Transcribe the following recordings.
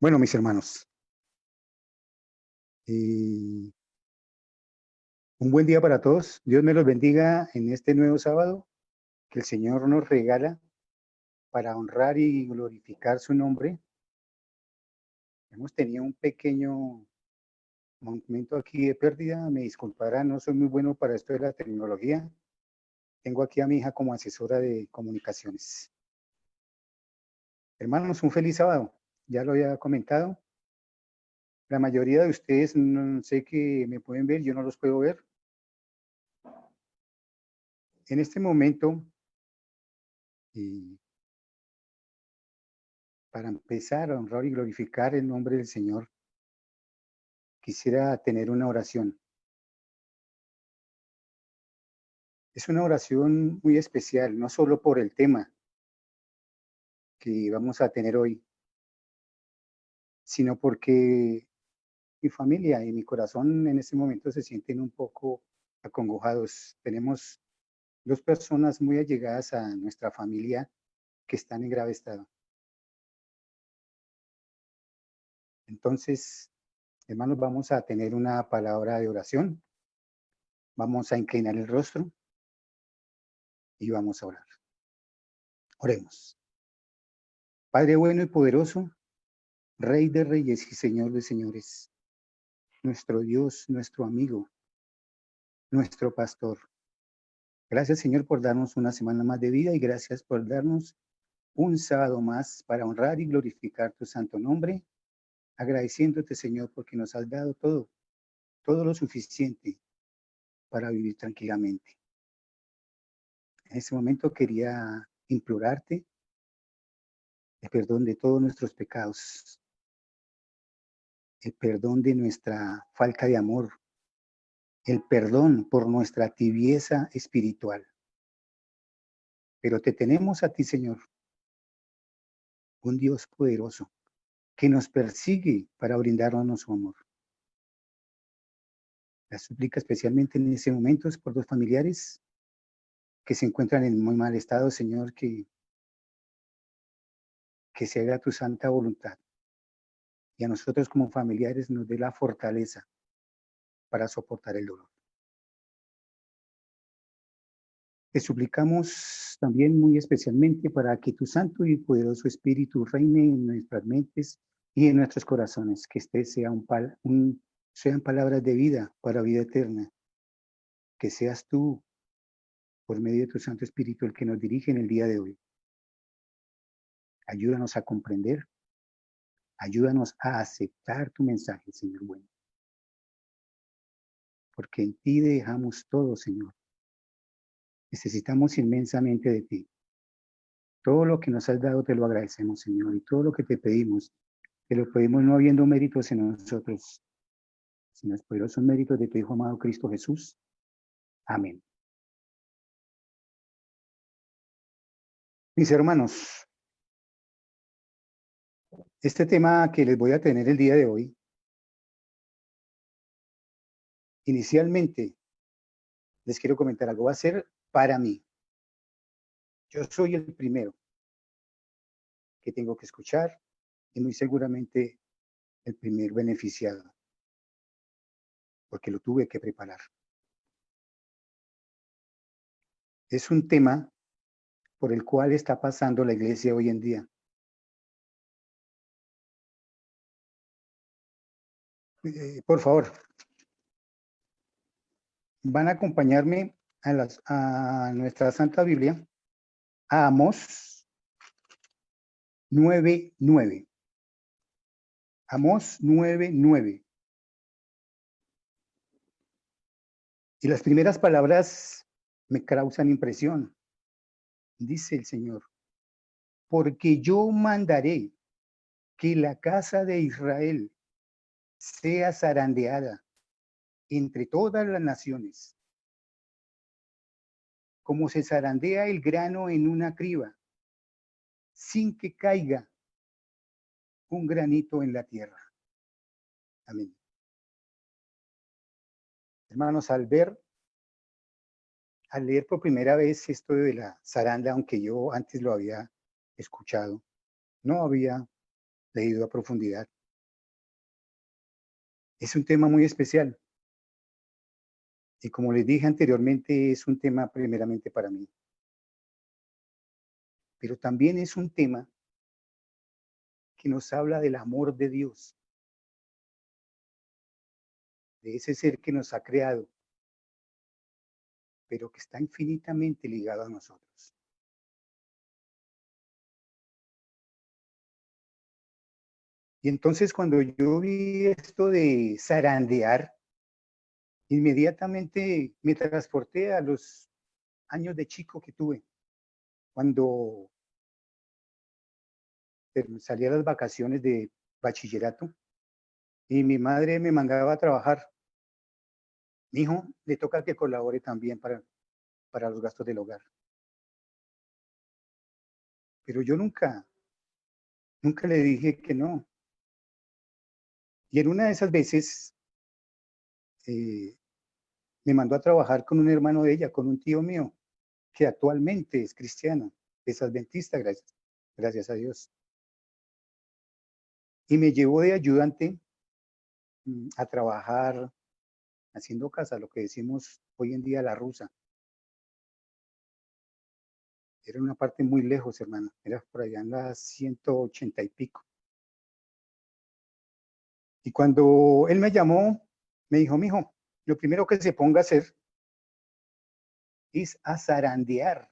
Bueno, mis hermanos, eh, un buen día para todos. Dios me los bendiga en este nuevo sábado que el Señor nos regala para honrar y glorificar su nombre. Hemos tenido un pequeño momento aquí de pérdida. Me disculparán, no soy muy bueno para esto de la tecnología. Tengo aquí a mi hija como asesora de comunicaciones. Hermanos, un feliz sábado. Ya lo había comentado. La mayoría de ustedes no sé que me pueden ver, yo no los puedo ver. En este momento, y para empezar a honrar y glorificar el nombre del Señor, quisiera tener una oración. Es una oración muy especial, no solo por el tema que vamos a tener hoy, sino porque mi familia y mi corazón en este momento se sienten un poco acongojados. Tenemos dos personas muy allegadas a nuestra familia que están en grave estado. Entonces, hermanos, vamos a tener una palabra de oración, vamos a inclinar el rostro y vamos a orar. Oremos. Padre bueno y poderoso, Rey de reyes y Señor de señores, nuestro Dios, nuestro amigo, nuestro pastor. Gracias, Señor, por darnos una semana más de vida y gracias por darnos un sábado más para honrar y glorificar tu santo nombre, agradeciéndote, Señor, porque nos has dado todo lo suficiente para vivir tranquilamente. En este momento quería implorarte el perdón de todos nuestros pecados, el perdón de nuestra falta de amor, el perdón por nuestra tibieza espiritual. Pero te tenemos a ti, Señor, un Dios poderoso que nos persigue para brindarnos su amor. La súplica especialmente en ese momento es por dos familiares que se encuentran en muy mal estado, Señor, que se haga tu santa voluntad. Y a nosotros como familiares nos dé la fortaleza para soportar el dolor. Te suplicamos también muy especialmente para que tu santo y poderoso Espíritu reine en nuestras mentes y en nuestros corazones, que este sea sean palabras de vida para vida eterna, que seas tú, por medio de tu Santo Espíritu, el que nos dirige en el día de hoy. Ayúdanos a comprender, ayúdanos a aceptar tu mensaje, Señor bueno, porque en ti dejamos todo, Señor. Necesitamos inmensamente de ti. Todo lo que nos has dado te lo agradecemos, Señor, y todo lo que te lo pedimos no habiendo méritos en nosotros, sino los poderosos méritos de tu Hijo amado Cristo Jesús. Amén. Mis hermanos, este tema que les voy a tener el día de hoy, inicialmente les quiero comentar algo, va a ser para mí. Yo soy el primero que tengo que escuchar y muy seguramente el primer beneficiado, porque lo tuve que preparar. Es un tema por el cual está pasando la iglesia hoy en día. Por favor, van a acompañarme a nuestra Santa Biblia, a Amós 9:9. Amós 9:9. Y las primeras palabras me causan impresión. Dice el Señor, porque yo mandaré que la casa de Israel sea zarandeada entre todas las naciones, como se zarandea el grano en una criba, sin que caiga un granito en la tierra. Amén. Hermanos, al leer por primera vez esto de la zaranda, aunque yo antes lo había escuchado, no había leído a profundidad. Es un tema muy especial y como les dije anteriormente, es un tema primeramente para mí, pero también es un tema que nos habla del amor de Dios, de ese ser que nos ha creado, pero que está infinitamente ligado a nosotros. Y entonces cuando yo vi esto de zarandear, inmediatamente me transporté a los años de chico que tuve, cuando salí a las vacaciones de bachillerato y mi madre me mandaba a trabajar. Mi hijo le toca que colabore también para los gastos del hogar. Pero yo nunca le dije que no. Y en una de esas veces eh, me mandó a trabajar con un hermano de ella, con un tío mío, que actualmente es cristiano, es adventista, gracias a Dios. Y me llevó de ayudante a trabajar haciendo casa, lo que decimos hoy en día la rusa. Era una parte muy lejos, hermano. Era por allá en las 180 y pico. Y cuando él me llamó, me dijo, mijo, lo primero que se ponga a hacer es a zarandear.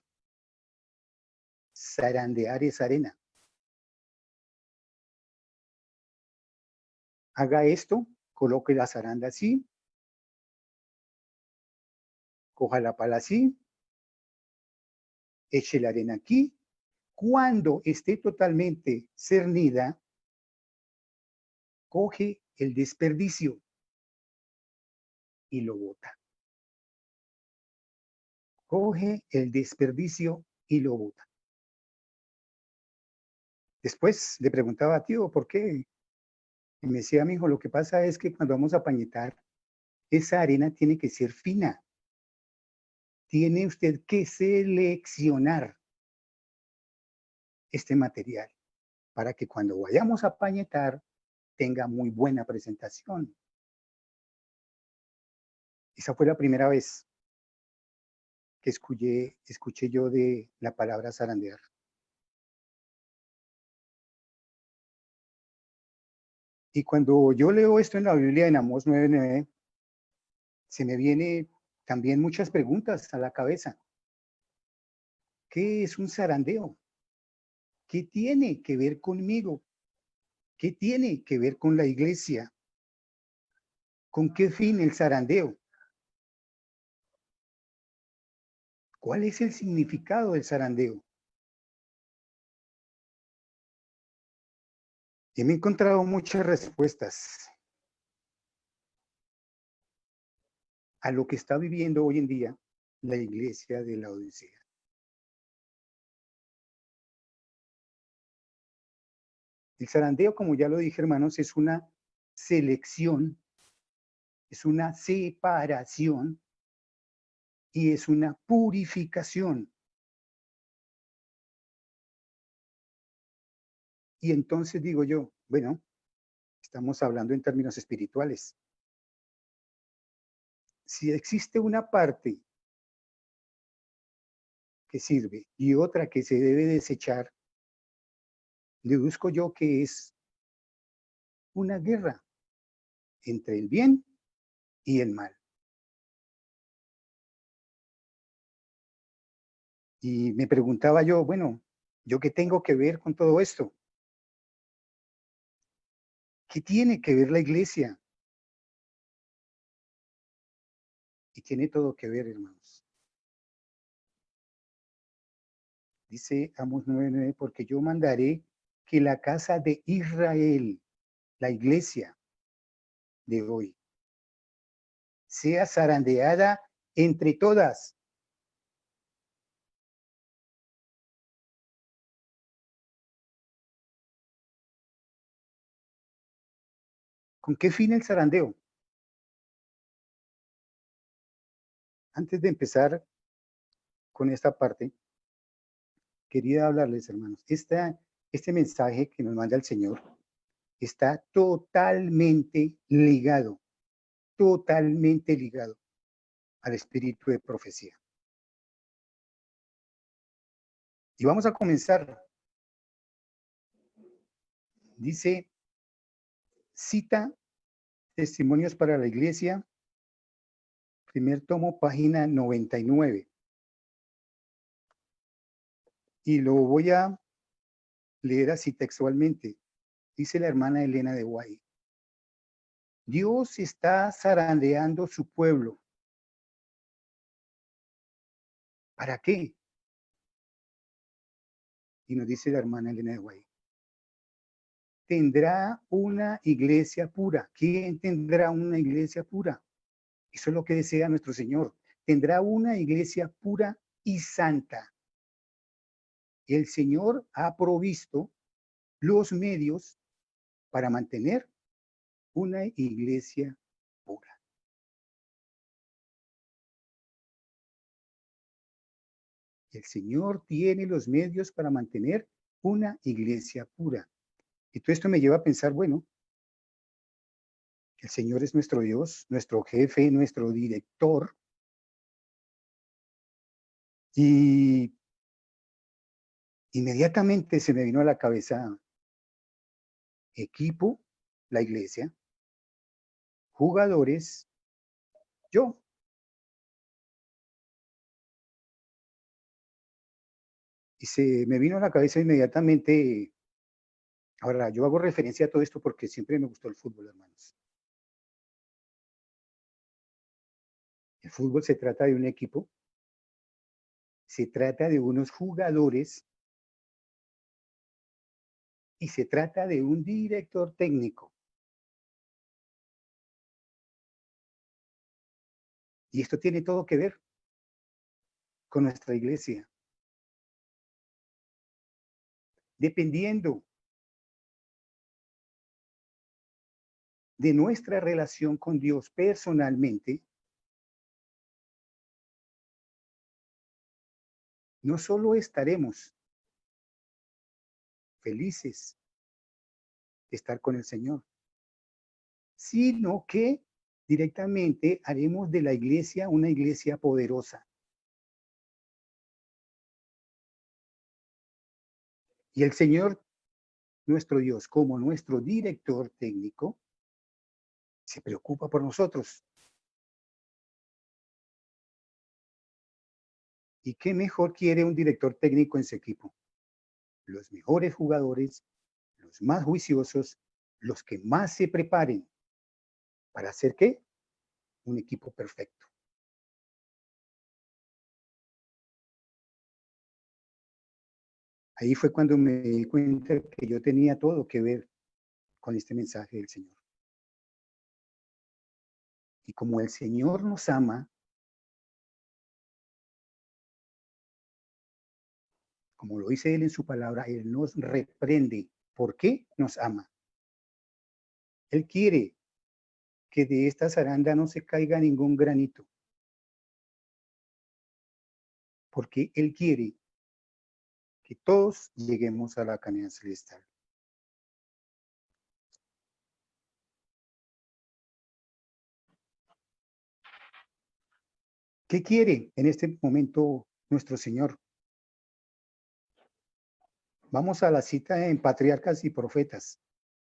Zarandear es arena. Haga esto, coloque la zaranda así, coja la pala así, eche la arena aquí. Cuando esté totalmente cernida, coge el desperdicio y lo bota. Coge el desperdicio y lo bota. Después le preguntaba, tío, ¿por qué? Y me decía, mi hijo, lo que pasa es que cuando vamos a pañetar, esa arena tiene que ser fina. Tiene usted que seleccionar este material para que cuando vayamos a pañetar tenga muy buena presentación. Esa fue la primera vez que escuché yo de la palabra zarandear. Y cuando yo leo esto en la Biblia en Amós 9:9, se me viene también muchas preguntas a la cabeza. ¿Qué es un zarandeo? ¿Qué tiene que ver conmigo? ¿Qué tiene que ver con la iglesia? ¿Con qué fin el zarandeo? ¿Cuál es el significado del zarandeo? Y me he encontrado muchas respuestas a lo que está viviendo hoy en día la iglesia de la Odisea. El zarandeo, como ya lo dije, hermanos, es una selección, es una separación y es una purificación. Y entonces digo yo, bueno, estamos hablando en términos espirituales. Si existe una parte que sirve y otra que se debe desechar, deduzco yo que es una guerra entre el bien y el mal. Y me preguntaba yo, bueno, ¿yo qué tengo que ver con todo esto? ¿Qué tiene que ver la iglesia? Y tiene todo que ver, hermanos. Dice Amos 9:9, porque yo mandaré que la casa de Israel, la iglesia de hoy, sea zarandeada entre todas. ¿Con qué fin el zarandeo? Antes de empezar con esta parte, quería hablarles, hermanos, este mensaje que nos manda el Señor está totalmente ligado al espíritu de profecía. Y vamos a comenzar. Dice, cita Testimonios para la Iglesia, primer tomo, página 99. Y lo voy a leer así textualmente. Dice la hermana Elena de White. Dios está zarandeando su pueblo. ¿Para qué? Y nos dice la hermana Elena de White. Tendrá una iglesia pura. ¿Quién tendrá una iglesia pura? Eso es lo que desea nuestro Señor. Tendrá una iglesia pura y santa. El Señor ha provisto los medios para mantener una iglesia pura. El Señor tiene los medios para mantener una iglesia pura. Y todo esto me lleva a pensar, bueno, el Señor es nuestro Dios, nuestro jefe, nuestro director. Y inmediatamente se me vino a la cabeza equipo, la iglesia, jugadores, yo. Y se me vino a la cabeza inmediatamente. Ahora, yo hago referencia a todo esto porque siempre me gustó el fútbol, hermanos. El fútbol se trata de un equipo, se trata de unos jugadores y se trata de un director técnico. Y esto tiene todo que ver con nuestra iglesia. Dependiendo de nuestra relación con Dios personalmente, no solo estaremos felices de estar con el Señor, sino que directamente haremos de la iglesia una iglesia poderosa. Y el Señor, nuestro Dios, como nuestro director técnico, se preocupa por nosotros. ¿Y qué mejor quiere un director técnico en su equipo? Los mejores jugadores, los más juiciosos, los que más se preparen. ¿Para hacer qué? Un equipo perfecto. Ahí fue cuando me di cuenta que yo tenía todo que ver con este mensaje del Señor. Y como el Señor nos ama, como lo dice Él en su palabra, Él nos reprende. ¿Por qué nos ama? Él quiere que de esta zaranda no se caiga ningún granito. Porque Él quiere que todos lleguemos a la Canaán celestial. ¿Qué quiere en este momento nuestro Señor? Vamos a la cita en Patriarcas y Profetas,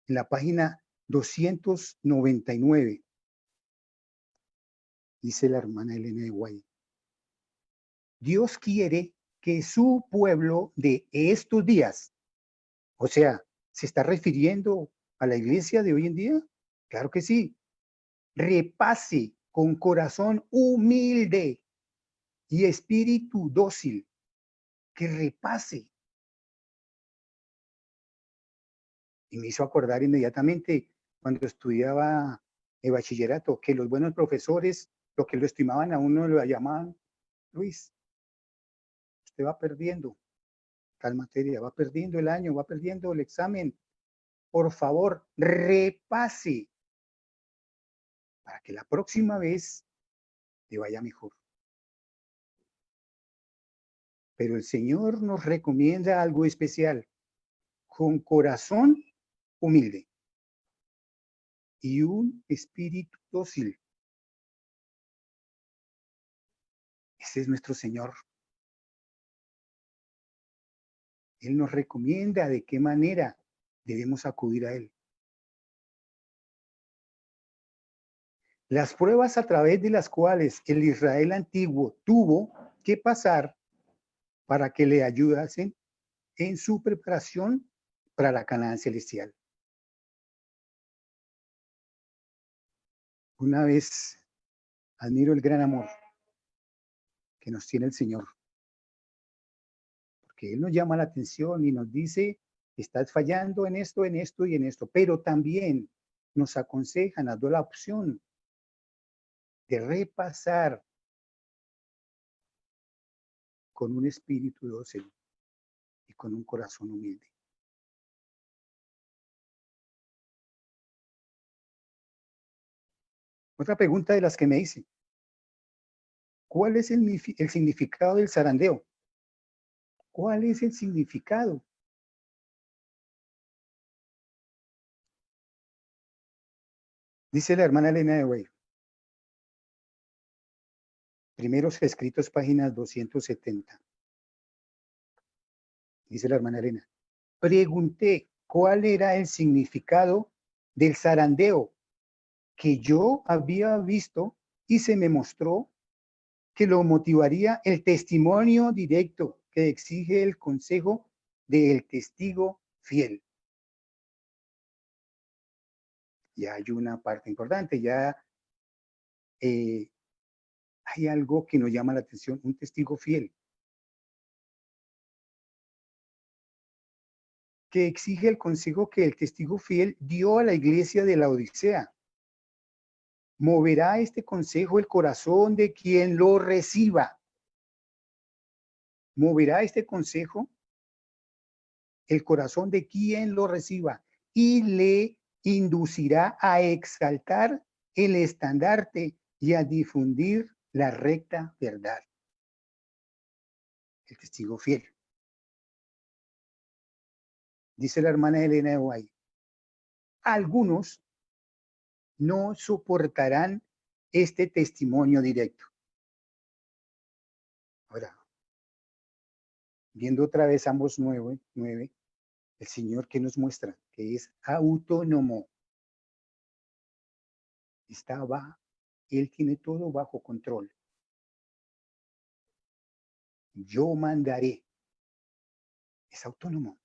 en la página 299. Dice la hermana Elena de White. Dios quiere que su pueblo de estos días, o sea, ¿se está refiriendo a la iglesia de hoy en día? Claro que sí. Repase con corazón humilde y espíritu dócil, que repase. Y me hizo acordar inmediatamente cuando estudiaba el bachillerato, que los buenos profesores, lo que lo estimaban a uno, lo llamaban, Luis, usted va perdiendo tal materia, va perdiendo el año, va perdiendo el examen. Por favor, repase para que la próxima vez le vaya mejor. Pero el Señor nos recomienda algo especial, con corazón humilde. y un espíritu dócil. Ese es nuestro Señor. Él nos recomienda de qué manera debemos acudir a Él. Las pruebas a través de las cuales el Israel antiguo tuvo que pasar para que le ayudasen en su preparación para la Canaán celestial. Una vez admiro el gran amor que nos tiene el Señor, porque Él nos llama la atención y nos dice, estás fallando en esto y en esto, pero también nos aconseja, nos da la opción de repasar con un espíritu dócil y con un corazón humilde. Otra pregunta de las que me hice, ¿cuál es el significado del zarandeo? ¿Cuál es el significado? Dice la hermana Elena de Way. Primeros escritos, páginas 270. Dice la hermana Elena. Pregunté cuál era el significado del zarandeo que yo había visto y se me mostró que lo motivaría el testimonio directo que exige el consejo del testigo fiel. Ya hay una parte importante, ya hay algo que nos llama la atención, un testigo fiel, que exige el consejo que el testigo fiel dio a la iglesia de la Odisea. Moverá este consejo el corazón de quien lo reciba. Moverá este consejo el corazón de quien lo reciba y le inducirá a exaltar el estandarte y a difundir la recta verdad. El testigo fiel. Dice la hermana Elena de Guay. Algunos no soportarán este testimonio directo. Ahora, viendo otra vez ambos 9, el Señor que nos muestra que es autónomo. Él tiene todo bajo control. Yo mandaré. Es autónomo.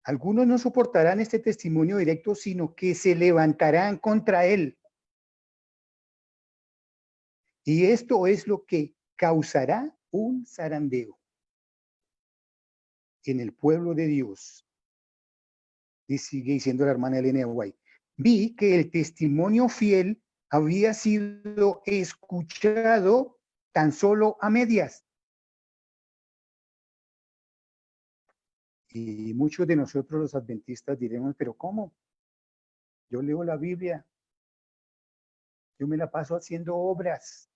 Algunos no soportarán este testimonio directo, sino que se levantarán contra él. Y esto es lo que causará un zarandeo en el pueblo de Dios. Y sigue diciendo la hermana Elena White. Vi que el testimonio fiel había sido escuchado tan solo a medias. Y muchos de nosotros los adventistas diremos, pero ¿cómo? Yo leo la Biblia, yo me la paso haciendo obras,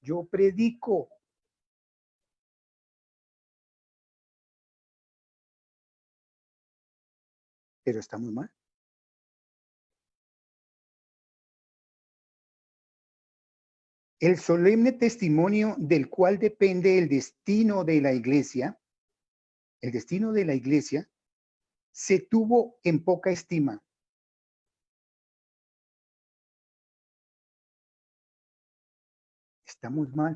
yo predico. Pero está muy mal. El solemne testimonio del cual depende el destino de la iglesia, se tuvo en poca estima. Estamos mal,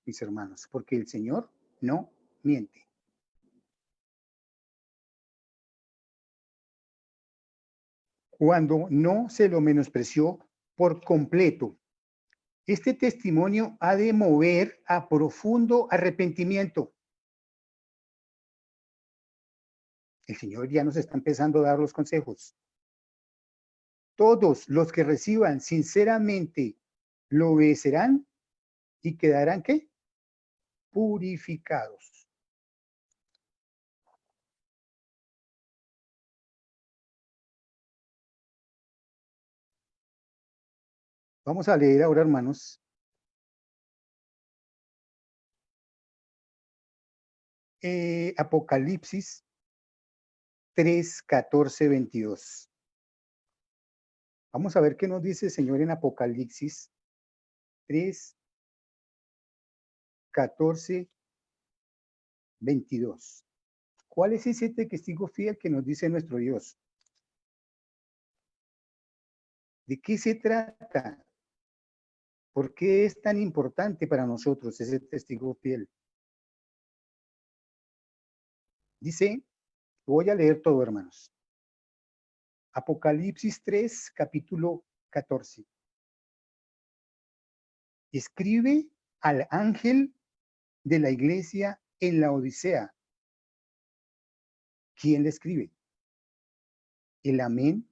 mis hermanos, porque el Señor no miente. Cuando no se lo menospreció por completo, este testimonio ha de mover a profundo arrepentimiento. El Señor ya nos está empezando a dar los consejos. Todos los que reciban sinceramente lo obedecerán y quedarán, ¿qué? Purificados. Vamos a leer ahora, hermanos, Apocalipsis 3, 14, 22. Vamos a ver qué nos dice el Señor en Apocalipsis 3, 14, 22. ¿Cuál es ese testigo fiel que nos dice nuestro Dios? ¿De qué se trata? ¿Por qué es tan importante para nosotros ese testigo fiel? Dice, voy a leer todo, hermanos. Apocalipsis 3, capítulo 14. Escribe al ángel de la iglesia en la Odisea. ¿Quién le escribe? El amén,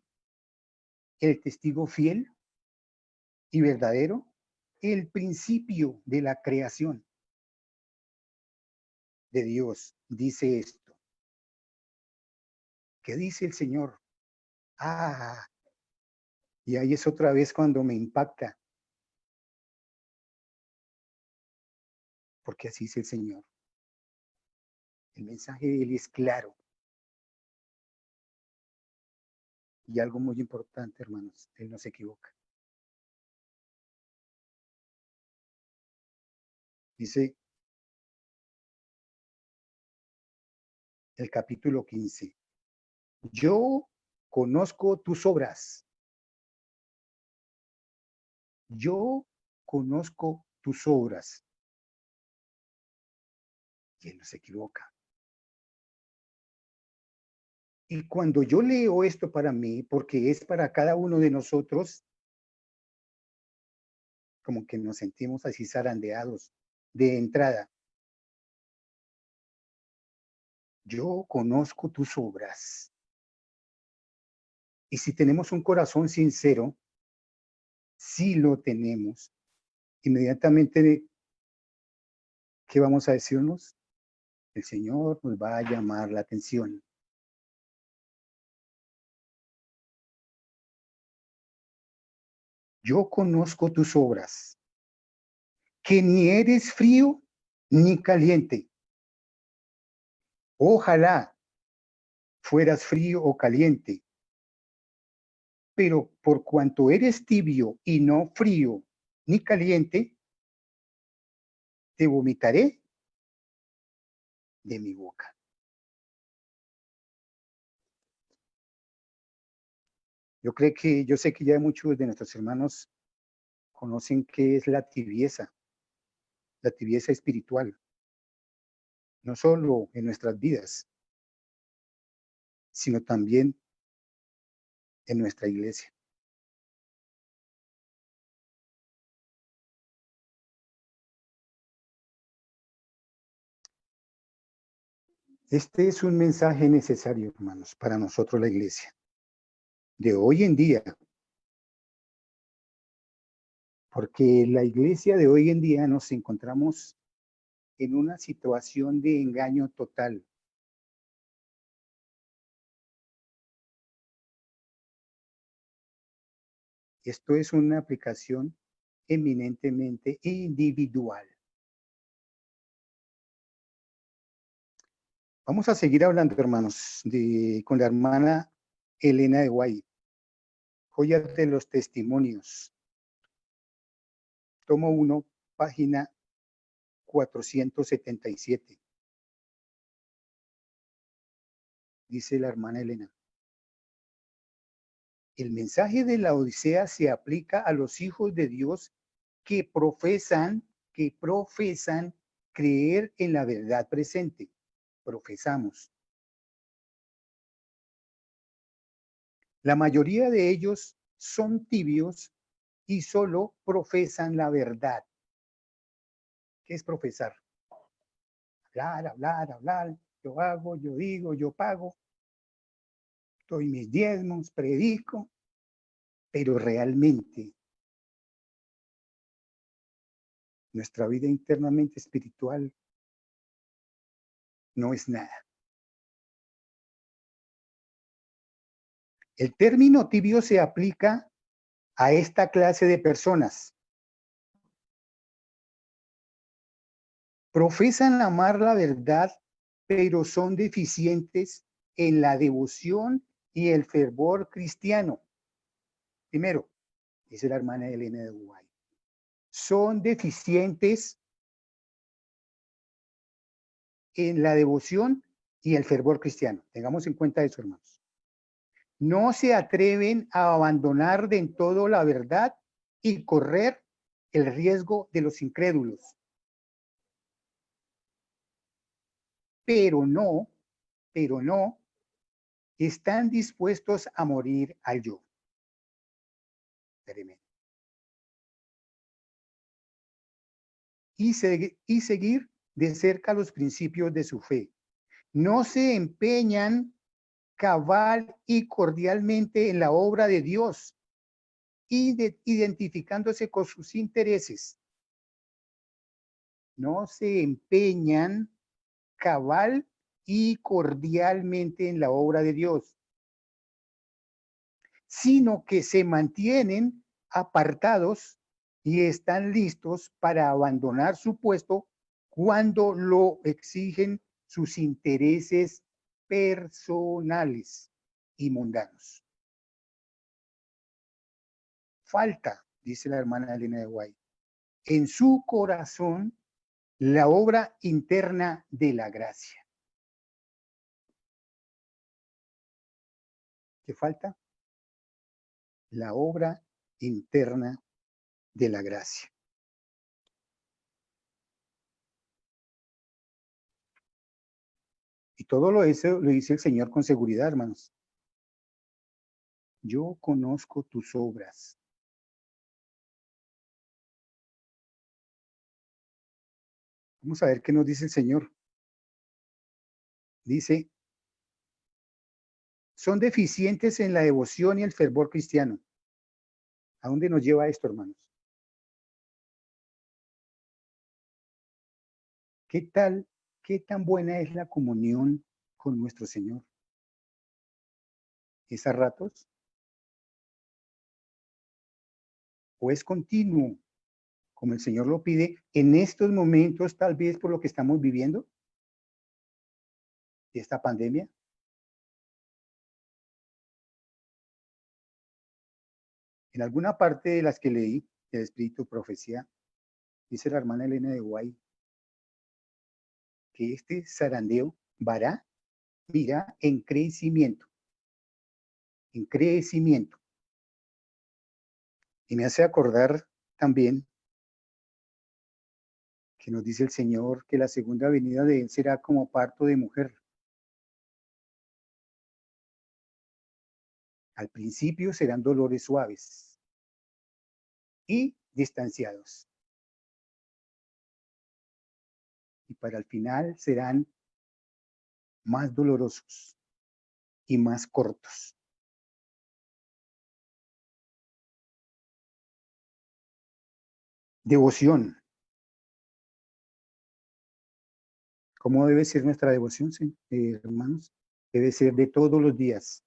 el testigo fiel y verdadero, el principio de la creación de Dios, dice esto. ¿Qué dice el Señor? Ah, y ahí es otra vez cuando me impacta, porque así dice el Señor. El mensaje de Él es claro. Y algo muy importante, hermanos, Él no se equivoca. Dice el capítulo 15. Yo conozco tus obras. Yo conozco tus obras. Y Él no se equivoca. Y cuando yo leo esto para mí, porque es para cada uno de nosotros, como que nos sentimos así zarandeados de entrada. Yo conozco tus obras. Y si tenemos un corazón sincero, si lo tenemos, inmediatamente, ¿qué vamos a decirnos? El Señor nos va a llamar la atención. Yo conozco tus obras, que ni eres frío ni caliente. Ojalá fueras frío o caliente, pero por cuanto eres tibio y no frío ni caliente, te vomitaré de mi boca. Yo sé que ya muchos de nuestros hermanos conocen qué es la tibieza espiritual, no solo en nuestras vidas, sino también en nuestra iglesia. Este es un mensaje necesario, hermanos, para nosotros la iglesia de hoy en día, porque la iglesia de hoy en día nos encontramos en una situación de engaño total. Esto es una aplicación eminentemente individual. Vamos a seguir hablando, hermanos, con la hermana Elena de White. Joyas de los testimonios. Tomo 1, página 477. Dice la hermana Elena. El mensaje de la Odisea se aplica a los hijos de Dios que profesan creer en la verdad presente. Profesamos. La mayoría de ellos son tibios y solo profesan la verdad. ¿Qué es profesar? Hablar, hablar, hablar. Yo hago, yo digo, yo pago. Doy mis diezmos, predico. Pero realmente nuestra vida internamente espiritual no es nada. El término tibio se aplica a esta clase de personas. Profesan amar la verdad, pero son deficientes en la devoción y el fervor cristiano. Primero, dice la hermana Elena de White, son deficientes en la devoción y el fervor cristiano. Tengamos en cuenta eso, hermanos. No se atreven a abandonar del todo la verdad y correr el riesgo de los incrédulos. Pero no están dispuestos a morir al yo. Tremendo. Y seguir de cerca los principios de su fe. No se empeñan cabal y cordialmente en la obra de Dios, identificándose con sus intereses. No se empeñan cabal y cordialmente en la obra de Dios, sino que se mantienen apartados y están listos para abandonar su puesto cuando lo exigen sus intereses personales y mundanos. Falta, dice la hermana Elena de White, en su corazón la obra interna de la gracia. ¿Qué falta? La obra interna de la gracia. Y todo eso lo dice el Señor con seguridad, hermanos. Yo conozco tus obras. Vamos a ver qué nos dice el Señor. Dice, son deficientes en la devoción y el fervor cristiano. ¿A dónde nos lleva esto, hermanos? ¿Qué tan buena es la comunión con nuestro Señor? ¿Es a ratos? ¿O es continuo, como el Señor lo pide en estos momentos, tal vez por lo que estamos viviendo, de esta pandemia? En alguna parte de las que leí, el Espíritu Profecía, dice la hermana Elena de White, que este zarandeo irá en crecimiento, en crecimiento. Y me hace acordar también que nos dice el Señor que la segunda venida de Él será como parto de mujer. Al principio serán dolores suaves y distanciados. Y para el final serán más dolorosos y más cortos. Devoción. ¿Cómo debe ser nuestra devoción, hermanos? Debe ser de todos los días.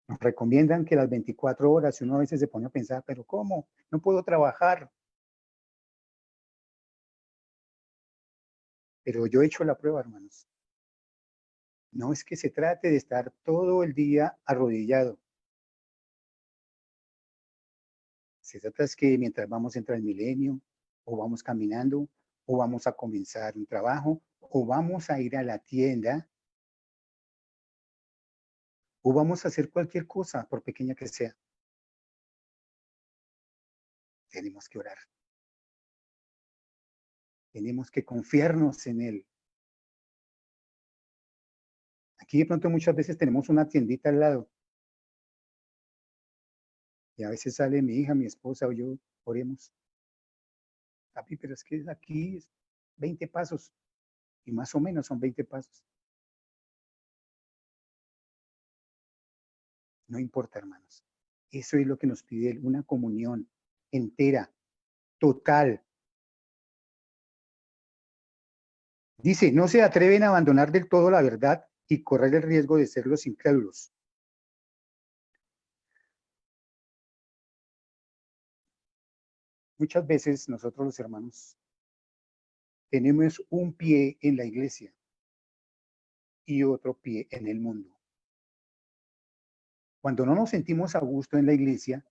Nos recomiendan que las 24 horas, y uno a veces se pone a pensar, pero ¿cómo? No puedo trabajar. Pero yo he hecho la prueba, hermanos. No es que se trate de estar todo el día arrodillado. Se trata es que mientras vamos a entrar al milenio, o vamos caminando, o vamos a comenzar un trabajo, o vamos a ir a la tienda, o vamos a hacer cualquier cosa, por pequeña que sea. Tenemos que orar. Tenemos que confiarnos en Él. Aquí de pronto muchas veces tenemos una tiendita al lado. Y a veces sale mi hija, mi esposa o yo, oremos. Papi, pero es que aquí es 20 pasos. Y más o menos son 20 pasos. No importa, hermanos. Eso es lo que nos pide Él, una comunión entera, total. Dice, no se atreven a abandonar del todo la verdad y correr el riesgo de ser los incrédulos. Muchas veces nosotros los hermanos tenemos un pie en la iglesia y otro pie en el mundo. Cuando no nos sentimos a gusto en la iglesia,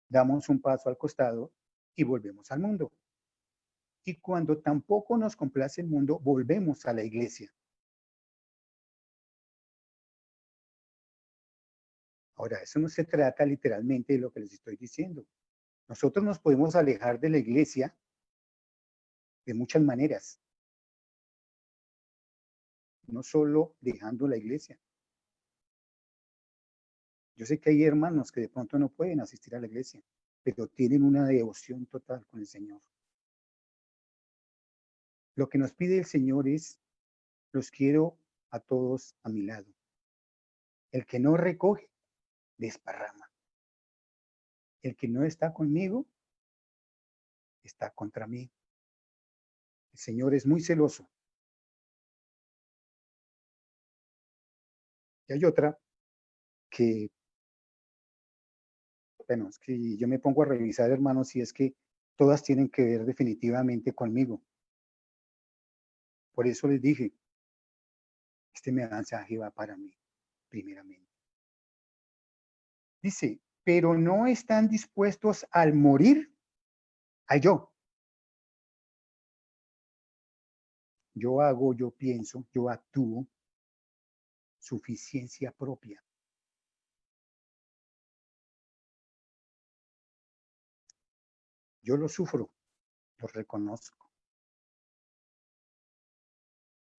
damos un paso al costado y volvemos al mundo. Y cuando tampoco nos complace el mundo, volvemos a la iglesia. Ahora, eso no se trata literalmente de lo que les estoy diciendo. Nosotros nos podemos alejar de la iglesia de muchas maneras, no solo dejando la iglesia. Yo sé que hay hermanos que de pronto no pueden asistir a la iglesia, pero tienen una devoción total con el Señor. Lo que nos pide el Señor es, los quiero a todos a mi lado. El que no recoge, desparrama. El que no está conmigo, está contra mí. El Señor es muy celoso. Y hay otra que, bueno, es que yo me pongo a revisar, hermanos, y es que todas tienen que ver definitivamente conmigo. Por eso les dije, este mensaje va para mí, primeramente. Dice, pero no están dispuestos al morir a yo. Yo hago, yo pienso, yo actúo, suficiencia propia. Yo lo sufro, lo reconozco.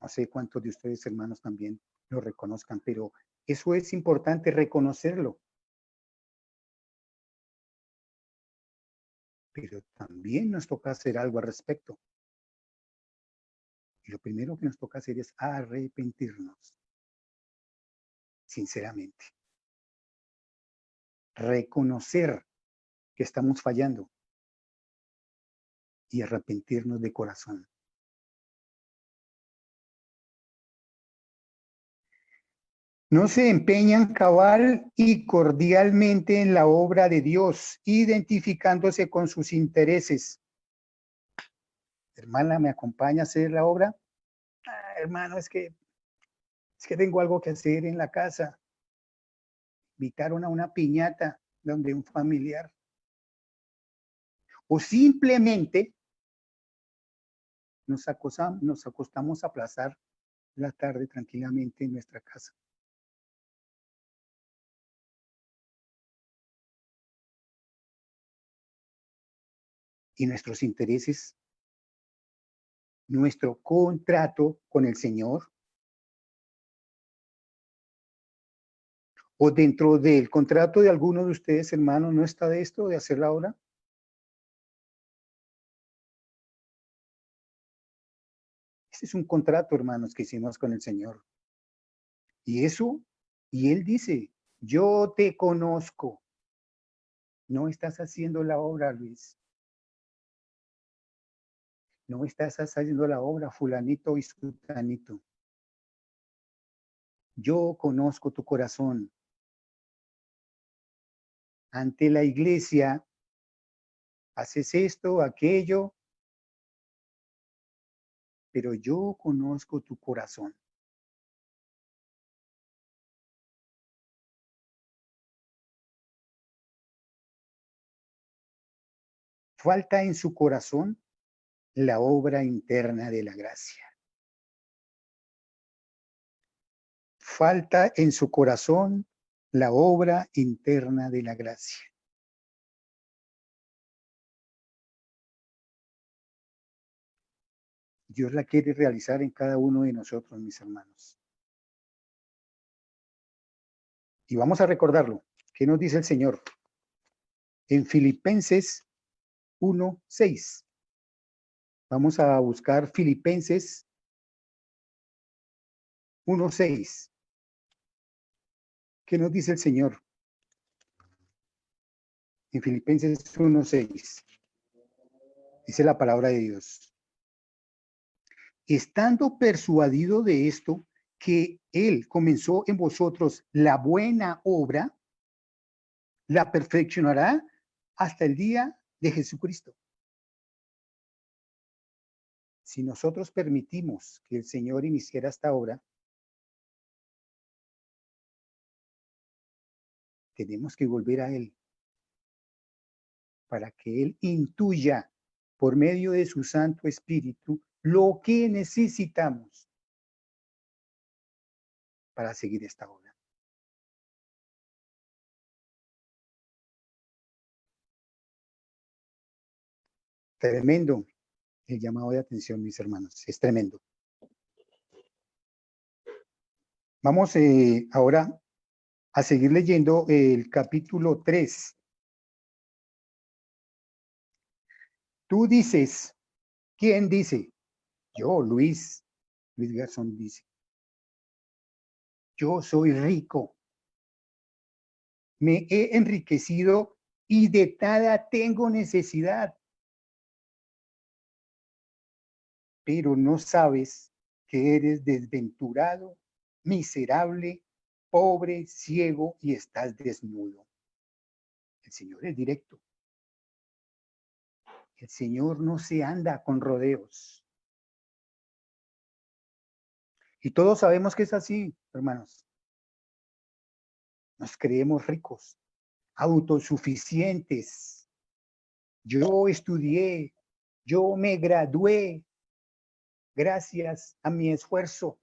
No sé cuántos de ustedes, hermanos, también lo reconozcan, pero eso es importante reconocerlo. Pero también nos toca hacer algo al respecto. Y lo primero que nos toca hacer es arrepentirnos, sinceramente. Reconocer que estamos fallando y arrepentirnos de corazón. No se empeñan cabal y cordialmente en la obra de Dios, identificándose con sus intereses. Hermana, ¿me acompaña a hacer la obra? Hermano, es que tengo algo que hacer en la casa. Invitaron a una piñata donde un familiar. O simplemente nos acostamos a pasar la tarde tranquilamente en nuestra casa. Y nuestros intereses, nuestro contrato con el Señor, o dentro del contrato de alguno de ustedes, hermanos, ¿no está de esto, de hacer la obra? Este es un contrato, hermanos, que hicimos con el Señor. Y eso, y Él dice, yo te conozco. No estás haciendo la obra, Luis. No estás haciendo la obra, fulanito y sutanito. Yo conozco tu corazón. Ante la iglesia, haces esto, aquello, pero yo conozco tu corazón. Falta en su corazón la obra interna de la gracia. Falta en su corazón la obra interna de la gracia. Dios la quiere realizar en cada uno de nosotros, mis hermanos. Y vamos a recordarlo. ¿Qué nos dice el Señor? En Filipenses 1:6. Vamos a buscar Filipenses 1:6. ¿Qué nos dice el Señor? En Filipenses 1:6. Dice la palabra de Dios. Estando persuadido de esto, que Él comenzó en vosotros la buena obra, la perfeccionará hasta el día de Jesucristo. Si nosotros permitimos que el Señor iniciara esta obra, tenemos que volver a Él para que Él intuya por medio de su Santo Espíritu lo que necesitamos para seguir esta obra. Tremendo el llamado de atención, mis hermanos, es tremendo. Vamos ahora a seguir leyendo el capítulo 3. Tú dices, ¿quién dice? Yo, Luis Garzón dice, yo soy rico, me he enriquecido y de nada tengo necesidad. Pero no sabes que eres desventurado, miserable, pobre, ciego y estás desnudo. El Señor es directo. El Señor no se anda con rodeos. Y todos sabemos que es así, hermanos. Nos creemos ricos, autosuficientes. Yo estudié, yo me gradué gracias a mi esfuerzo.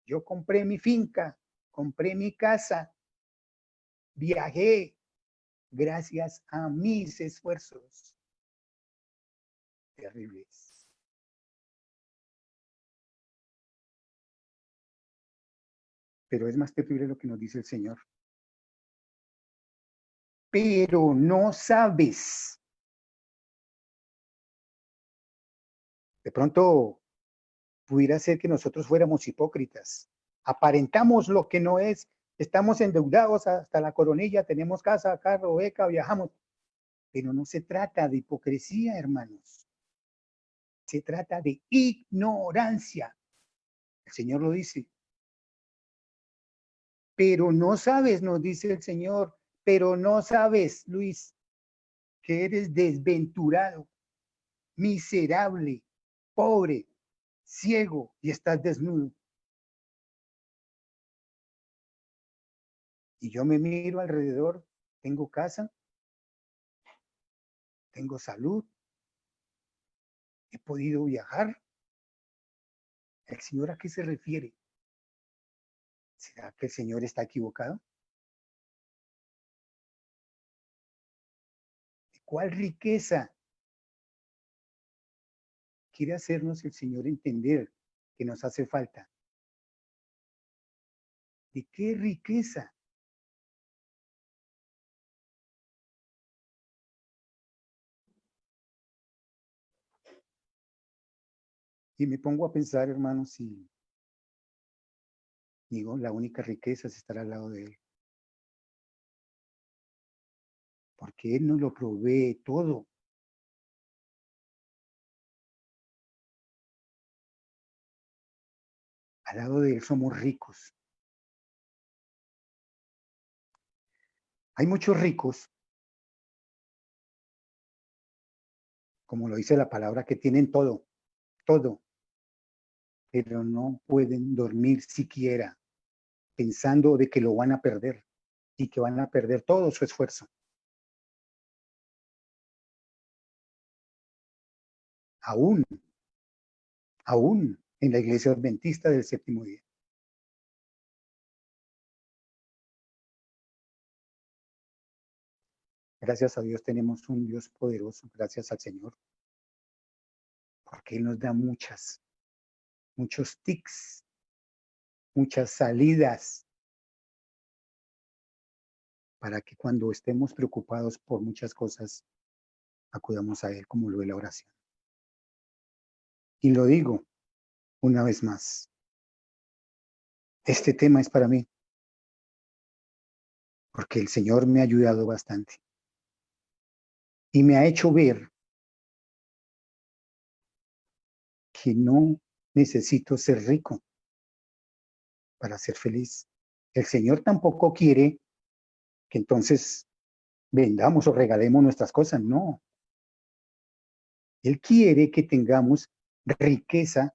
Yo compré mi finca, compré mi casa, viajé gracias a mis esfuerzos. Terribles. Pero es más terrible lo que nos dice el Señor. Pero no sabes. De pronto pudiera ser que nosotros fuéramos hipócritas. Aparentamos lo que no es. Estamos endeudados hasta la coronilla, tenemos casa, carro, beca, viajamos. Pero no se trata de hipocresía, hermanos. Se trata de ignorancia. El Señor lo dice. Pero no sabes, nos dice el Señor, pero no sabes, Luis, que eres desventurado, miserable, pobre, ciego y estás desnudo. Y yo me miro alrededor, tengo casa, tengo salud, he podido viajar. ¿El Señor a qué se refiere? ¿Será que el Señor está equivocado? ¿Cuál riqueza quiere hacernos el Señor entender que nos hace falta? ¿De qué riqueza? Y me pongo a pensar, hermanos, si digo, la única riqueza es estar al lado de Él. Porque Él nos lo provee todo. Al lado de Él somos ricos. Hay muchos ricos, como lo dice la palabra, que tienen todo, todo, pero no pueden dormir siquiera pensando de que lo van a perder y que van a perder todo su esfuerzo. Aún en la iglesia adventista del séptimo día. Gracias a Dios tenemos un Dios poderoso, gracias al Señor, porque Él nos da muchos tics, muchas salidas, para que cuando estemos preocupados por muchas cosas, acudamos a Él como lo de la oración. Y lo digo una vez más, este tema es para mí, porque el Señor me ha ayudado bastante y me ha hecho ver que no necesito ser rico para ser feliz. El Señor tampoco quiere que entonces vendamos o regalemos nuestras cosas, no. Él quiere que tengamos riqueza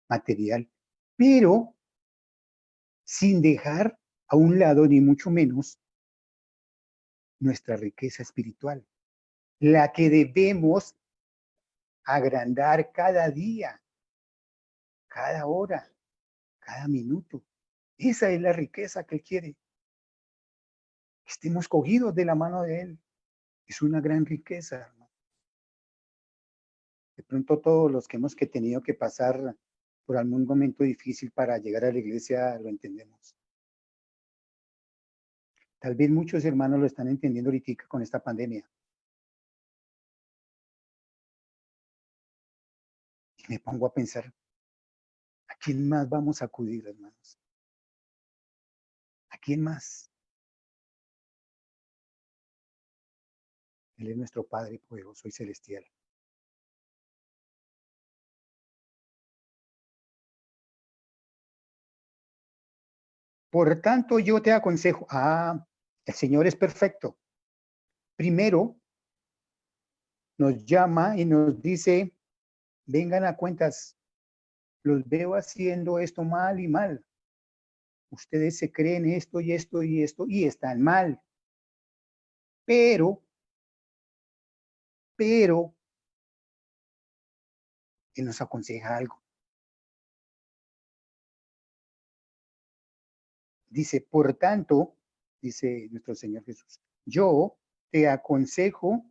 material, pero sin dejar a un lado, ni mucho menos, nuestra riqueza espiritual, la que debemos agrandar cada día, cada hora, cada minuto. Esa es la riqueza que Él quiere. Estemos cogidos de la mano de Él. Es una gran riqueza, hermano. De pronto todos los que hemos tenido que pasar por algún momento difícil para llegar a la iglesia lo entendemos. Tal vez muchos hermanos lo están entendiendo ahorita con esta pandemia. Y me pongo a pensar, ¿a quién más vamos a acudir, hermanos? ¿A quién más? Él es nuestro Padre poderoso y celestial. Por tanto, yo te aconsejo, el Señor es perfecto. Primero, nos llama y nos dice, vengan a cuentas, los veo haciendo esto mal y mal. Ustedes se creen esto y esto y esto y están mal. Pero, Él nos aconseja algo. Dice, por tanto, dice nuestro Señor Jesús, yo te aconsejo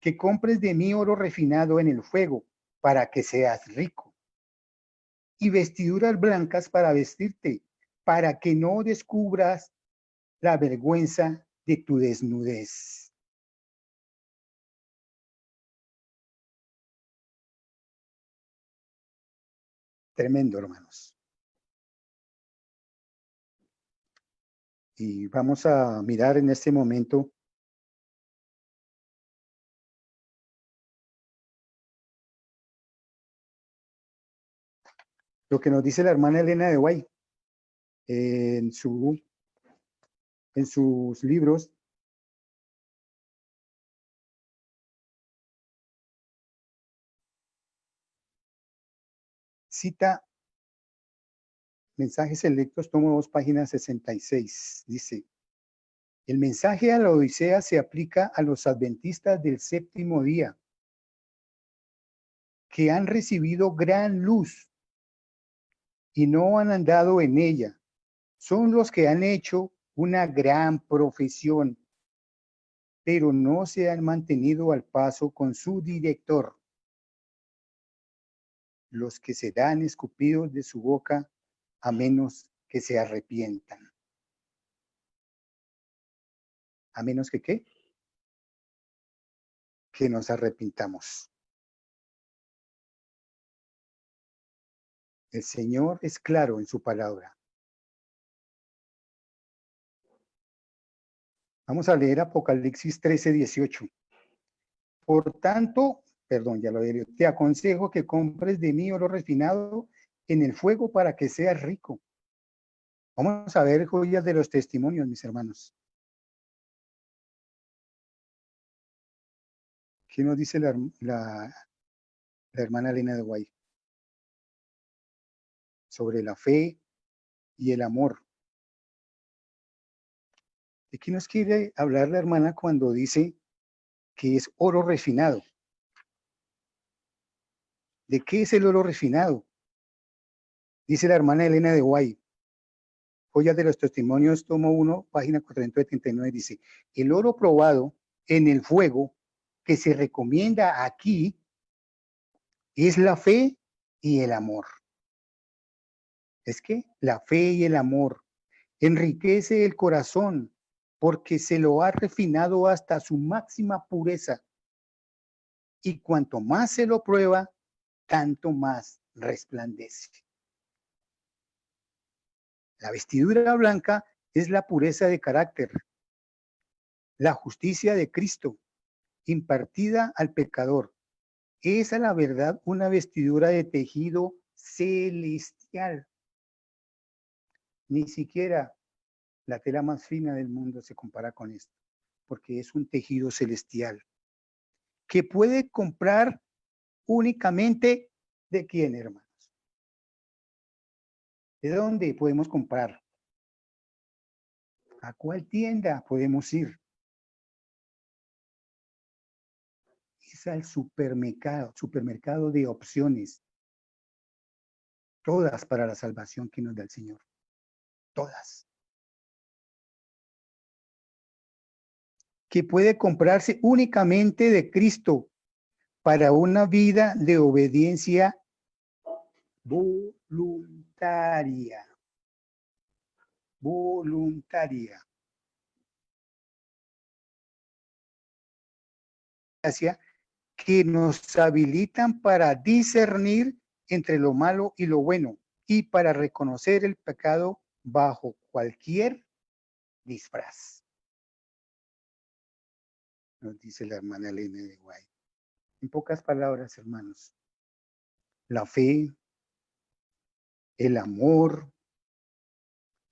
que compres de mí oro refinado en el fuego para que seas rico y vestiduras blancas para vestirte, para que no descubras la vergüenza de tu desnudez. Tremendo, hermanos. Y vamos a mirar en este momento lo que nos dice la hermana Elena de Guay en sus libros. Cita Mensajes Selectos, tomo 2, página 66. Dice, el mensaje a la Odisea se aplica a los adventistas del séptimo día, que han recibido gran luz y no han andado en ella. Son los que han hecho una gran profesión, pero no se han mantenido al paso con su director. Los que serán escupidos de su boca a menos que se arrepientan. ¿A menos que qué? Que nos arrepintamos. El Señor es claro en su palabra. Vamos a leer Apocalipsis 13:18. Por tanto, perdón, ya lo leí, te aconsejo que compres de mí oro refinado en el fuego para que seas rico. Vamos a ver joyas de los testimonios, mis hermanos. ¿Qué nos dice la hermana Elena de Guay? Sobre la fe y el amor. ¿De qué nos quiere hablar la hermana cuando dice que es oro refinado? ¿De qué es el oro refinado? Dice la hermana Elena de Guay, Joyas de los Testimonios, tomo 1, página 479, dice, el oro probado en el fuego que se recomienda aquí es la fe y el amor. Es que la fe y el amor enriquece el corazón porque se lo ha refinado hasta su máxima pureza. Y cuanto más se lo prueba, tanto más resplandece. La vestidura blanca es la pureza de carácter, la justicia de Cristo impartida al pecador. Esa es la verdad, una vestidura de tejido celestial. Ni siquiera la tela más fina del mundo se compara con esto, porque es un tejido celestial. que puede comprar únicamente ¿de quién, hermanos? ¿De dónde podemos comprar? ¿A cuál tienda podemos ir? Es al supermercado de opciones, todas para la salvación que nos da el Señor, todas. Que puede comprarse únicamente de Cristo para una vida de obediencia voluntaria. Voluntaria. Que nos habilitan para discernir entre lo malo y lo bueno y para reconocer el pecado bajo cualquier disfraz. Nos dice la hermana Elena de White. En pocas palabras, hermanos, la fe, el amor,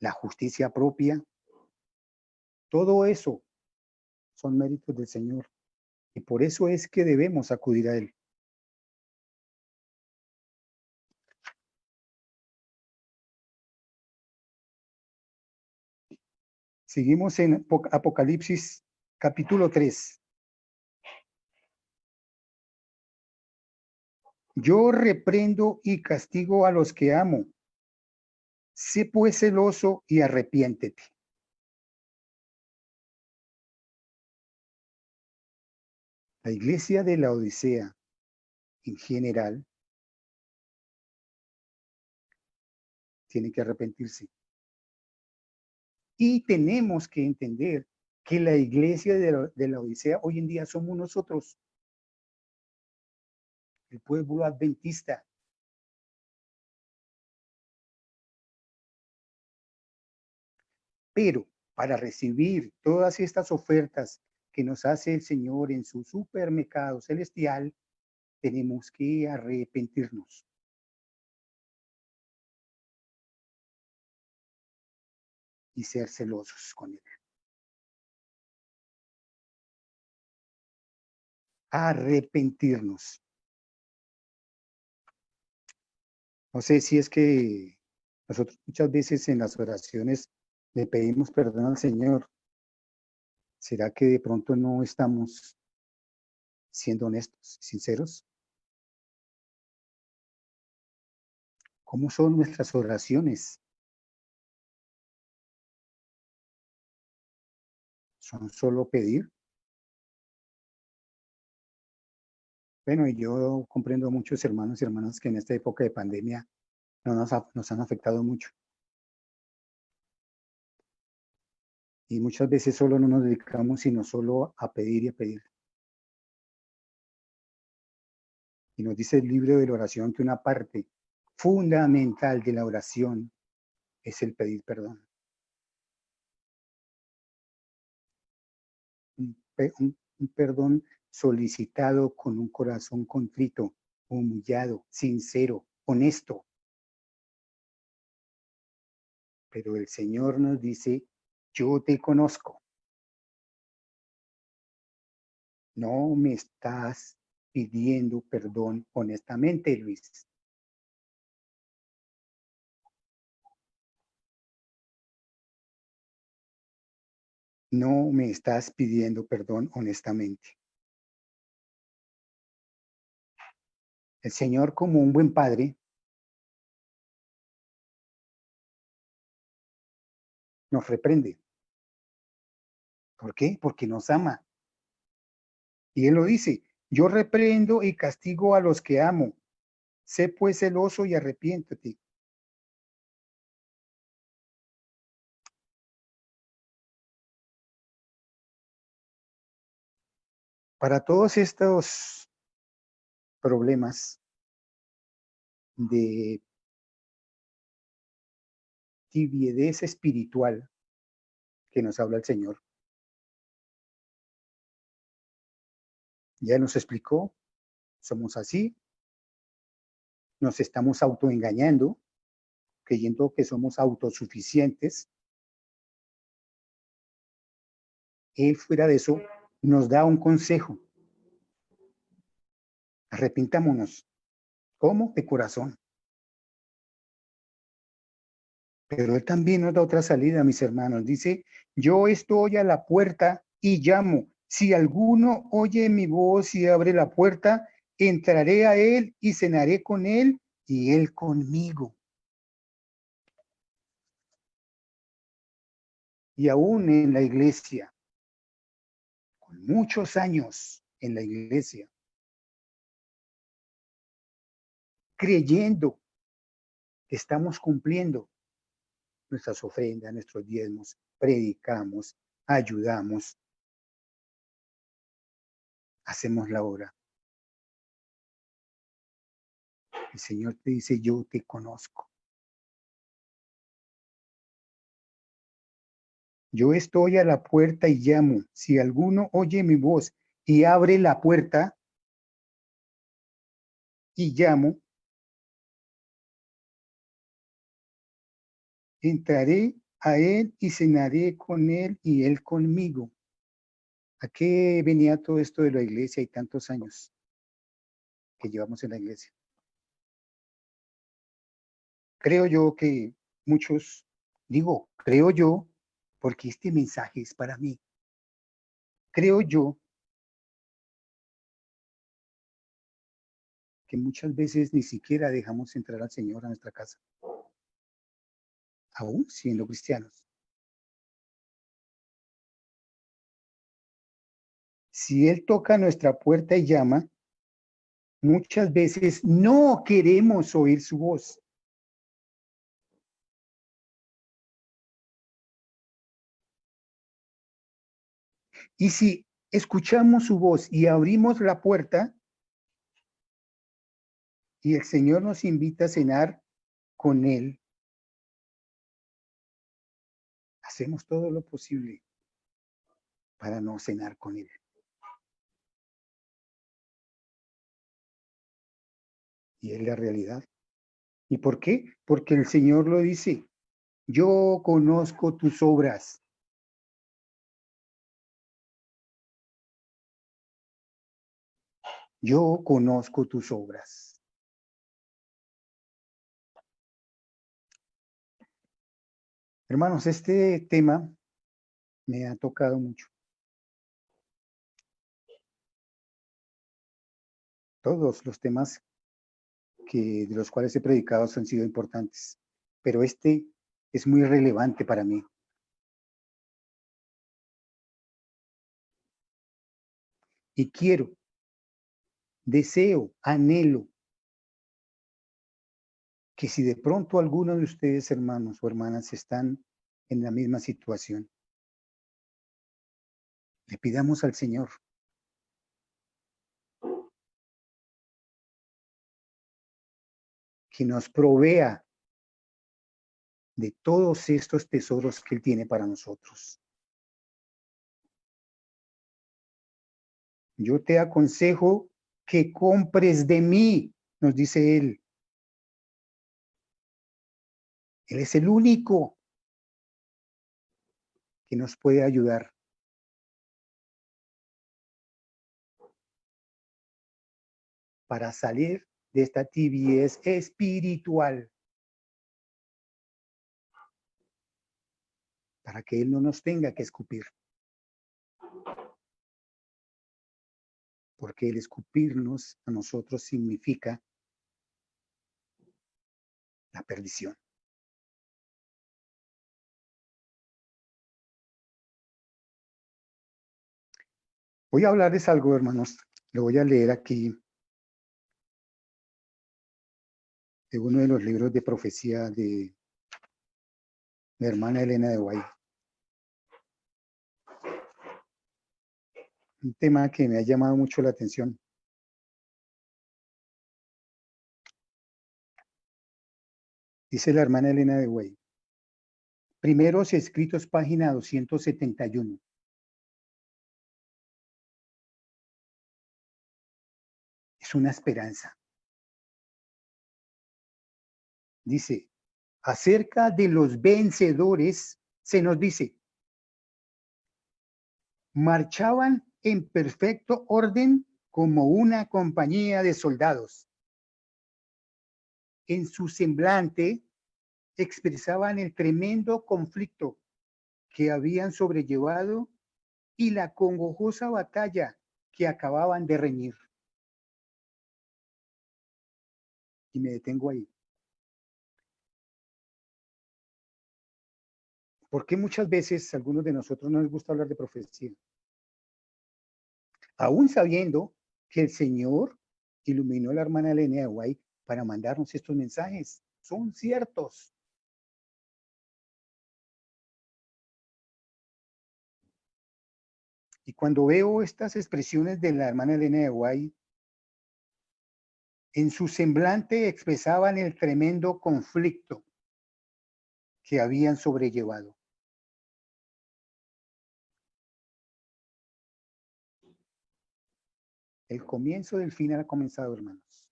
la justicia propia, todo eso son méritos del Señor. Y por eso es que debemos acudir a Él. Seguimos en Apocalipsis capítulo 3. Yo reprendo y castigo a los que amo. Sé pues celoso y arrepiéntete. La iglesia de la Odisea, en general, tiene que arrepentirse. Y tenemos que entender que la iglesia de la Odisea hoy en día somos nosotros, el pueblo adventista. Pero para recibir todas estas ofertas que nos hace el Señor en su supermercado celestial, tenemos que arrepentirnos. Y ser celosos con Él. Arrepentirnos. No sé si es que nosotros muchas veces en las oraciones le pedimos perdón al Señor. ¿Será que de pronto no estamos siendo honestos, sinceros? ¿Cómo son nuestras oraciones? ¿Son solo pedir? Bueno, y yo comprendo a muchos hermanos y hermanas que en esta época de pandemia nos han afectado mucho. Y muchas veces solo no nos dedicamos sino solo a pedir y a pedir. Y nos dice el libro de la oración que una parte fundamental de la oración es el pedir perdón. Un perdón solicitado con un corazón contrito, humillado, sincero, honesto. Pero el Señor nos dice, yo te conozco. No me estás pidiendo perdón honestamente, Luis. No me estás pidiendo perdón honestamente. El Señor, como un buen padre, nos reprende. ¿Por qué? Porque nos ama. Y Él lo dice, yo reprendo y castigo a los que amo. Sé pues celoso y arrepiéntete. Para todos estos problemas de tibiedez espiritual que nos habla el Señor, ya nos explicó, somos así, nos estamos autoengañando, creyendo que somos autosuficientes. Él fuera de eso nos da un consejo. Arrepintámonos. ¿Cómo? De corazón. Pero Él también nos da otra salida, mis hermanos. Dice, yo estoy a la puerta y llamo. Si alguno oye mi voz y abre la puerta, entraré a Él y cenaré con Él y Él conmigo. Y aún en la iglesia, con muchos años en la iglesia, creyendo que estamos cumpliendo nuestras ofrendas, nuestros diezmos, predicamos, ayudamos, hacemos la obra. El Señor te dice, yo te conozco. Yo estoy a la puerta y llamo. Si alguno oye mi voz y abre la puerta y llamo, entraré a Él y cenaré con Él y Él conmigo. ¿A qué venía todo esto de la iglesia y tantos años que llevamos en la iglesia? Creo yo que muchos, digo, creo yo, porque este mensaje es para mí. Creo yo que muchas veces ni siquiera dejamos entrar al Señor a nuestra casa, aún siendo cristianos. Si Él toca nuestra puerta y llama, muchas veces no queremos oír su voz. Y si escuchamos su voz y abrimos la puerta y el Señor nos invita a cenar con Él, hacemos todo lo posible para no cenar con Él. Y es la realidad. ¿Y por qué? Porque el Señor lo dice, yo conozco tus obras. Yo conozco tus obras. Hermanos, este tema me ha tocado mucho. Todos los temas de los cuales he predicado han sido importantes, pero este es muy relevante para mí. Y quiero, deseo, anhelo que si de pronto alguno de ustedes, hermanos o hermanas, están en la misma situación, le pidamos al Señor que nos provea de todos estos tesoros que Él tiene para nosotros. Yo te aconsejo que compres de mí, nos dice Él. Él es el único que nos puede ayudar. Para salir de esta tibieza espiritual. Para que Él no nos tenga que escupir. Porque el escupirnos a nosotros significa la perdición. Voy a hablarles algo, hermanos. Lo voy a leer aquí de uno de los libros de profecía de mi hermana Elena de White. Un tema que me ha llamado mucho la atención. Dice la hermana Elena de White. Primeros escritos, página 271. Es una esperanza. Dice, acerca de los vencedores, se nos dice, marchaban en perfecto orden como una compañía de soldados. En su semblante expresaban el tremendo conflicto que habían sobrellevado y la congojosa batalla que acababan de reñir. Y me detengo ahí. ¿Por qué muchas veces a algunos de nosotros no les gusta hablar de profecía? Aún sabiendo que el Señor iluminó a la hermana Elena de White para mandarnos estos mensajes. Son ciertos. Y cuando veo estas expresiones de la hermana Elena de White, en su semblante expresaban el tremendo conflicto que habían sobrellevado. El comienzo del fin ha comenzado, hermanos.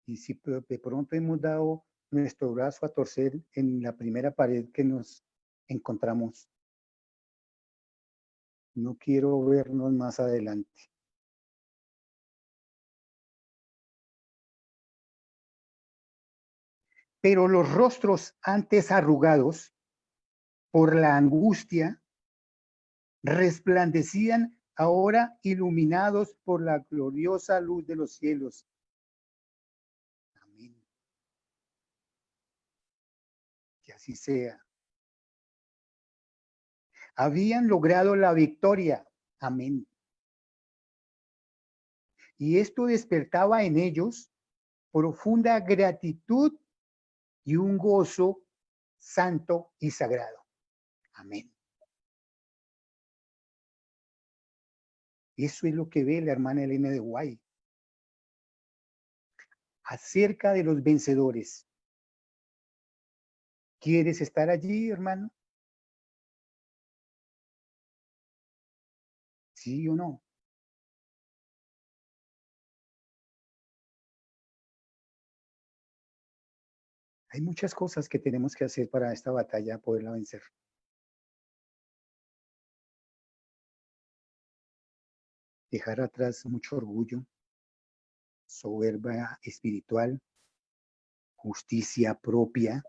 Y si de pronto hemos dado nuestro brazo a torcer en la primera pared que nos encontramos, no quiero vernos más adelante. Pero los rostros antes arrugados por la angustia resplandecían ahora iluminados por la gloriosa luz de los cielos. Amén. Que así sea. Habían logrado la victoria. Amén. Y esto despertaba en ellos profunda gratitud y un gozo santo y sagrado. Amén. Eso es lo que ve la hermana Elena de White acerca de los vencedores. ¿Quieres estar allí, hermano? ¿Sí o no? Hay muchas cosas que tenemos que hacer para esta batalla poderla vencer. Dejar atrás mucho orgullo, soberbia espiritual, justicia propia.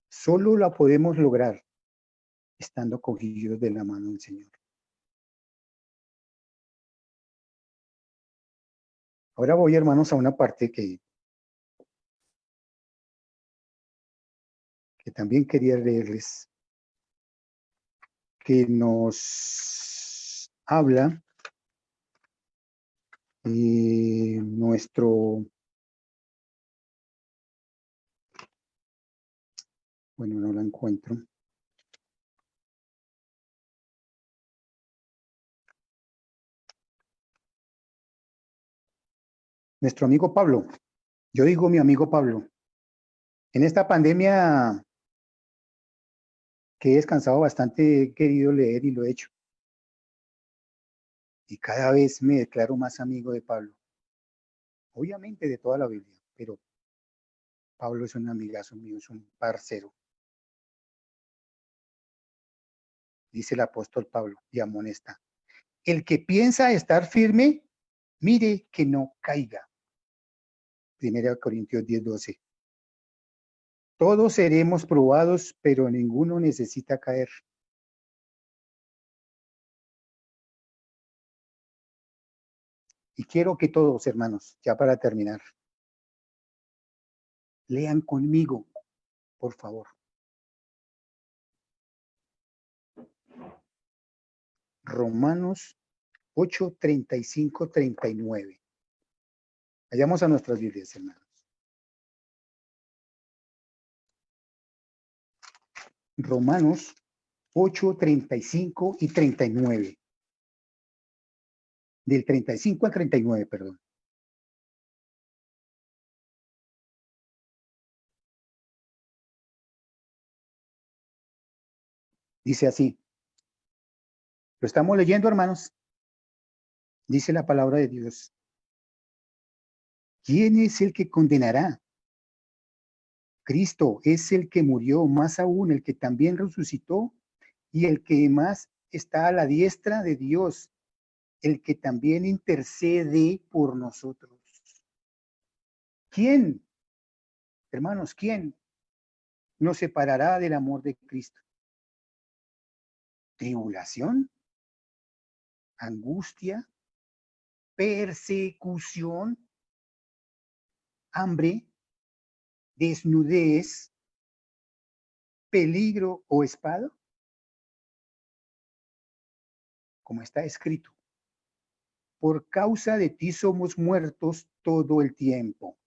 Solo la podemos lograr estando cogidos de la mano del Señor. Ahora voy, hermanos, a una parte que también quería leerles, que nos habla nuestro, bueno, no la encuentro. Nuestro amigo Pablo, yo digo mi amigo Pablo, en esta pandemia que he descansado bastante, he querido leer y lo he hecho. Y cada vez me declaro más amigo de Pablo. Obviamente de toda la Biblia, pero Pablo es un amigazo mío, es un parcero. Dice el apóstol Pablo y amonesta. El que piensa estar firme, mire que no caiga. 1 Corintios 10:12. Todos seremos probados, pero ninguno necesita caer. Y quiero que todos, hermanos, ya para terminar, lean conmigo, por favor. Romanos 8, 35, 39. Vayamos a nuestras Biblias, hermanos. Romanos 8, 35 y 39. Del 35 al 39, perdón. Dice así. ¿Lo estamos leyendo, hermanos? Dice la palabra de Dios. ¿Quién es el que condenará? Cristo es el que murió, más aún el que también resucitó y el que más está a la diestra de Dios, el que también intercede por nosotros. ¿Quién, hermanos, quién nos separará del amor de Cristo? ¿Tribulación? ¿Angustia? ¿Persecución? ¿Hambre? ¿Desnudez? ¿Peligro o espada? Como está escrito, por causa de ti somos muertos todo el tiempo.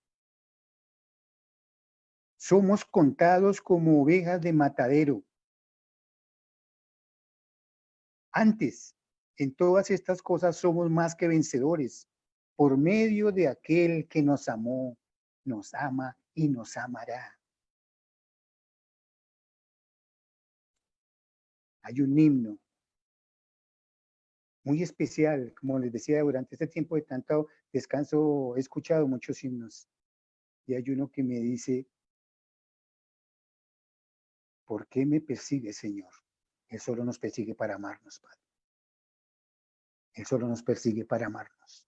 Somos contados como ovejas de matadero. Antes, en todas estas cosas somos más que vencedores por medio de aquel que nos amó, nos ama y nos amará. Hay un himno muy especial, como les decía, durante este tiempo de tanto descanso he escuchado muchos himnos y hay uno que me dice: ¿por qué me persigue, Señor? Él solo nos persigue para amarnos, Padre. Él solo nos persigue para amarnos.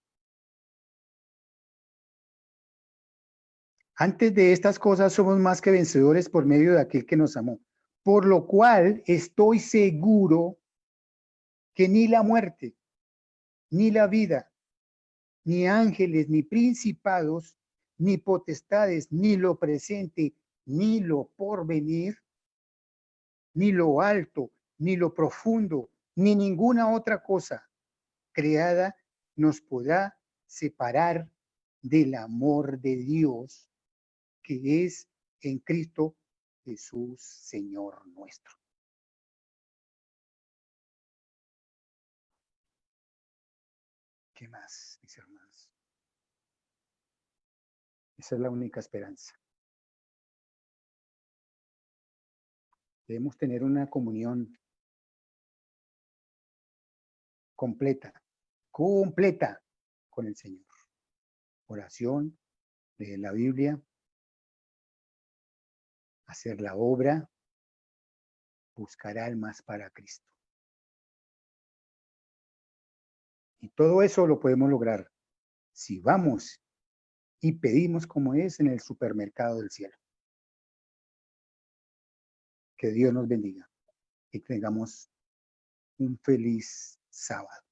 Antes de estas cosas somos más que vencedores por medio de aquel que nos amó, por lo cual estoy seguro que ni la muerte, ni la vida, ni ángeles, ni principados, ni potestades, ni lo presente, ni lo porvenir, ni lo alto, ni lo profundo, ni ninguna otra cosa creada nos podrá separar del amor de Dios que es en Cristo Jesús, Señor nuestro. ¿Qué más, mis hermanos? Esa es la única esperanza. Debemos tener una comunión completa con el Señor. Oración, leer la Biblia, hacer la obra, buscar almas para Cristo. Y todo eso lo podemos lograr si vamos y pedimos como es en el supermercado del cielo. Que Dios nos bendiga y tengamos un feliz sábado.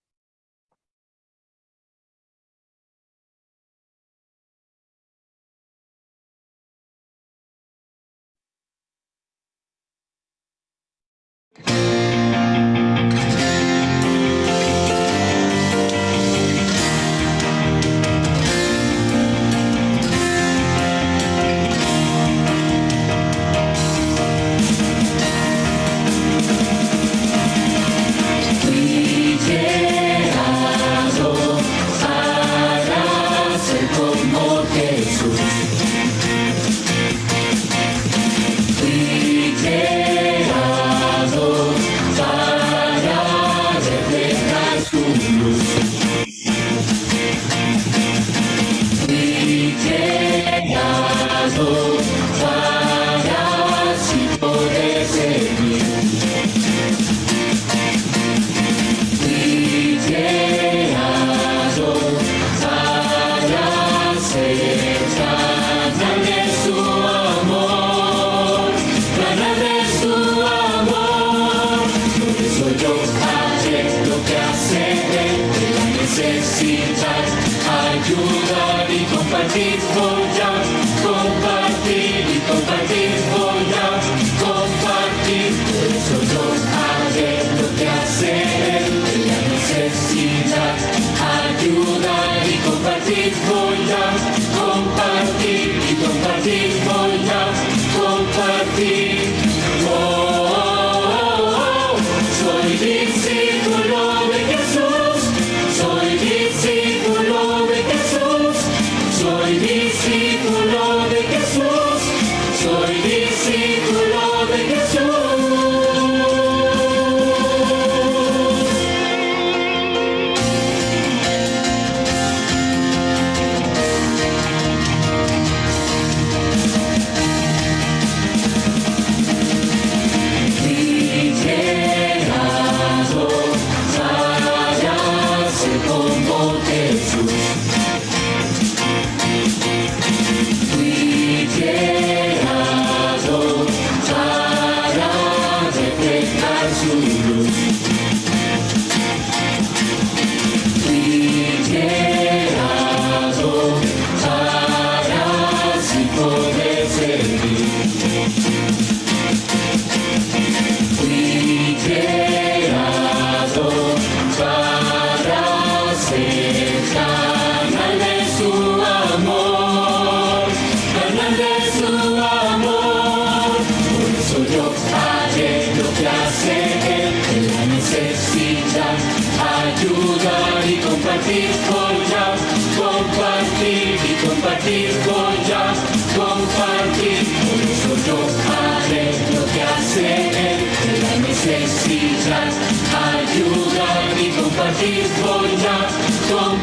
Ayudar y compartir, voy a compartir y compartir, voy a compartir. Por eso yo haré lo que hace él en la necesidad. Ayudar y compartir, voy a compartir y compartir, voy a compartir. Soy discípulo de Jesús, soy discípulo de Jesús, soy discípulo de Jesús, soy discípulo de Jesús. voy a compartir. Por eso yo haré lo que hace él, en la necesidad ayudar y compartir. Voy a compartir.